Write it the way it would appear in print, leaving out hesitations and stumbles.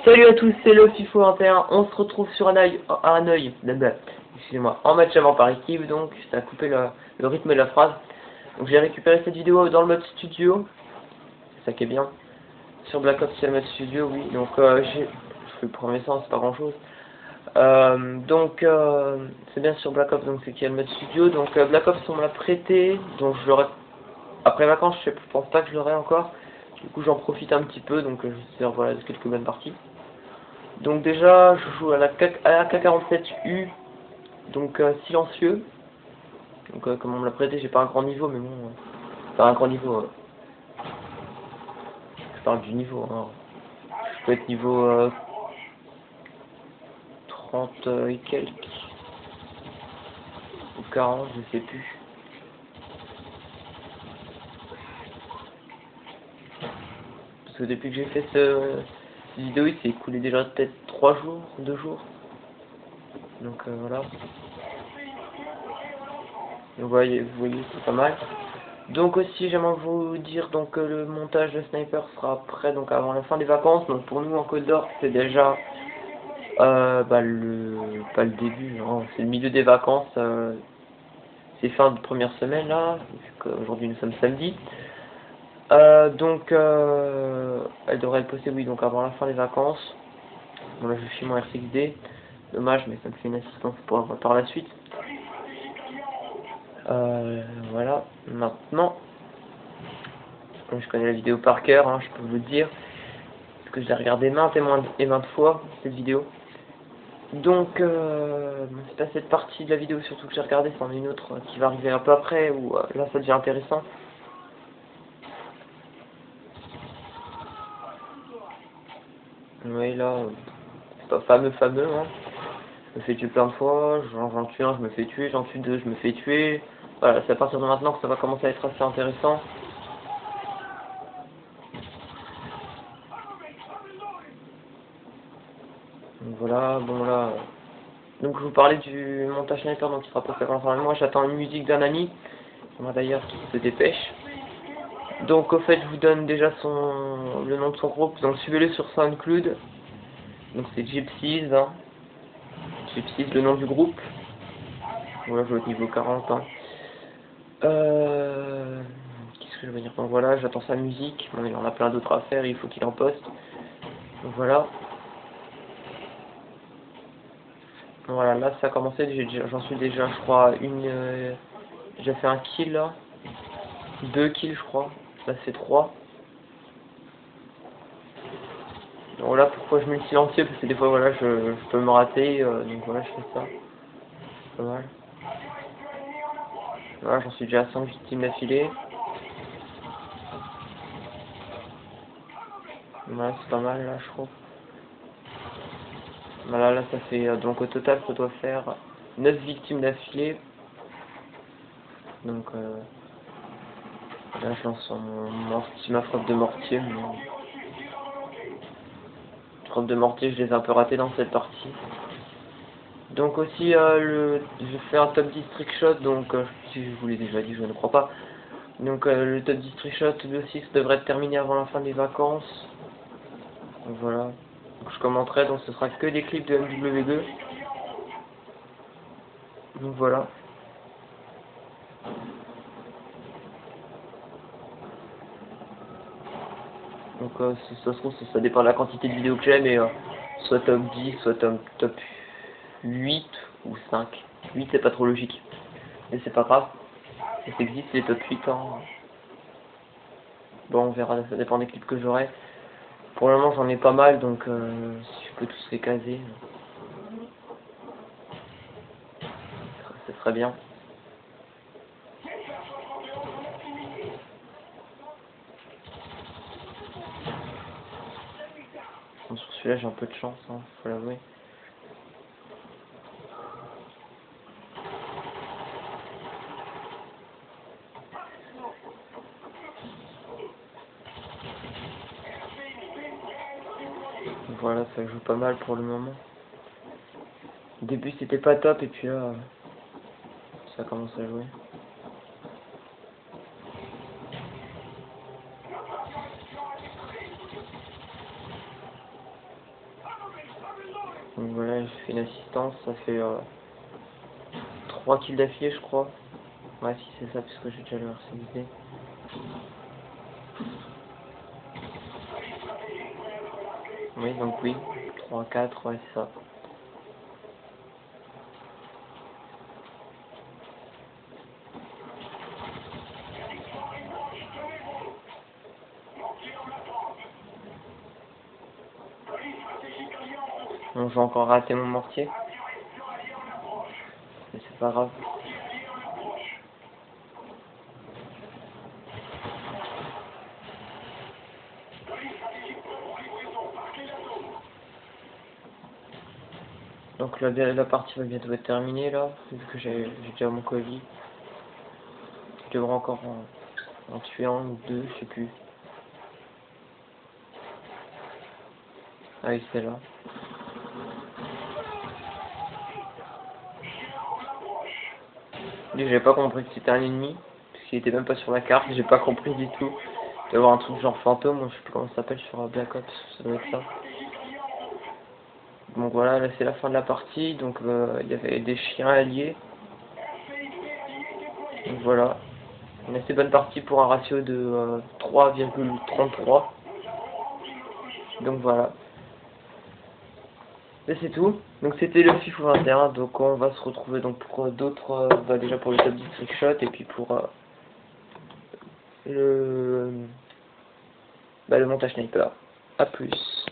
Salut à tous, c'est le FIFO21. On se retrouve sur Hanoï, excusez-moi, en match avant par équipe, donc ça a coupé le rythme de la phrase. Donc j'ai récupéré cette vidéo dans le mode studio, c'est ça qui est bien. Sur Black Ops, c'est le mode studio, oui. Donc je fais le premier sens, c'est pas grand chose. C'est bien sur Black Ops, donc c'est qu'il y a le mode studio. Donc Black Ops, on me l'a prêté, donc je l'aurai après vacances, je pense pas que je l'aurai encore. Du coup, j'en profite un petit peu, donc je sais, voilà, de quelques bonnes parties. Donc déjà, je joue à la AK-47U, donc silencieux. Donc comme on me l'a prêté, j'ai pas un grand niveau, mais bon, pas un grand niveau. Je parle du niveau. Hein. Je peux être niveau 30 et quelques, ou 40, je sais plus. Parce que depuis que j'ai fait cette vidéo, il s'est écoulé déjà peut-être 3 jours, 2 jours. Donc voilà. Donc, vous voyez, c'est pas mal. Donc aussi, j'aimerais vous dire donc que le montage de Sniper sera prêt donc avant la fin des vacances. Donc pour nous en Côte d'Or, c'est déjà pas le début, c'est le milieu des vacances. C'est fin de première semaine là, vu qu'aujourd'hui nous sommes samedi. Elle devrait être postée, oui, donc avant la fin des vacances. Bon là je suis mon RCXD, dommage, mais ça me fait une assistance pour par la suite. Voilà, maintenant, je connais la vidéo par cœur, hein, je peux vous le dire, parce que je l'ai regardé maintes et maintes fois, cette vidéo. Donc, c'est pas cette partie de la vidéo surtout que j'ai regardé, c'en est une autre qui va arriver un peu après, où là ça devient intéressant. Oui, là, c'est pas fameux, hein. Je me fais tuer plein de fois, j'en tue un, je me fais tuer, j'en tue deux, je me fais tuer. Voilà, c'est à partir de maintenant que ça va commencer à être assez intéressant. Donc voilà, bon là... Donc je vous parlais du montage sniper, donc il sera pas fait pendant moi, j'attends une musique d'un ami. Moi d'ailleurs qui se dépêche. Donc au fait je vous donne déjà le nom de son groupe, donc suivez-le sur SoundCloud. Donc c'est Gypsies, hein. Gypsies, le nom du groupe. Voilà, je vais au niveau 40. Hein. Qu'est-ce que je veux dire? Donc voilà, j'attends sa musique. Bon, il en a plein d'autres à faire, il faut qu'il en poste. Donc voilà. Voilà, là ça a commencé, j'en suis déjà, je crois, j'ai déjà fait un kill là. 2 kills, je crois. Là c'est 3. Donc voilà pourquoi je mets le silencieux, parce que des fois voilà je peux me rater, donc voilà je fais ça. Pas mal. Voilà, j'en suis déjà à 5 victimes d'affilée. Voilà, c'est pas mal là je trouve. Voilà, là ça fait, donc au total ça doit faire 9 victimes d'affilée. Donc là je lance ma frappe de mortier. Frappe de mortier, je les ai un peu ratés dans cette partie. Donc aussi je fais un top 10 trick shot, donc si je vous l'ai déjà dit, je ne crois pas. Donc le top 10 trick shot de 6 devrait être terminé avant la fin des vacances. Donc voilà. Donc je commenterai, donc ce sera que des clips de MW2. Donc voilà. Donc ça se trouve, ça dépend de la quantité de vidéos que j'ai, mais soit top 10, soit top 8 ou 5. 8 c'est pas trop logique. Mais c'est pas grave. Ça existe les top 8 ans. Bon on verra, ça dépend des clips que j'aurai. Pour le moment j'en ai pas mal, donc si je peux tous les caser, ce serait bien. Bon, sur celui-là j'ai un peu de chance, hein, faut l'avouer. Voilà, ça joue pas mal pour le moment. Au début c'était pas top et puis là ça commence à jouer. Donc voilà, j'ai fait une assistance, ça fait 3 kills d'affilée je crois. Ouais si c'est ça, puisque j'ai déjà le RCD. Oui donc oui, 3, 4, ouais c'est ça. Donc j'ai encore raté mon mortier. Mais c'est pas grave. Donc la partie va bientôt être terminée là, vu que j'ai déjà mon colis. Je devrais encore en tuer un ou deux, je sais plus. Ah oui c'est là. Lui j'avais pas compris que c'était un ennemi, parce qu'il était même pas sur la carte, j'ai pas compris du tout. Il doit y avoir un truc genre fantôme, je sais plus comment ça s'appelle sur Black Ops, ça doit être ça. Donc voilà, là c'est la fin de la partie, donc il y avait des chiens alliés. Donc voilà, une assez bonne partie pour un ratio de 3,33. Donc voilà. Et c'est tout. Donc c'était le FIFO 21, donc on va se retrouver donc pour d'autres, déjà pour le top 10 trickshot et puis pour le montage sniper. A plus.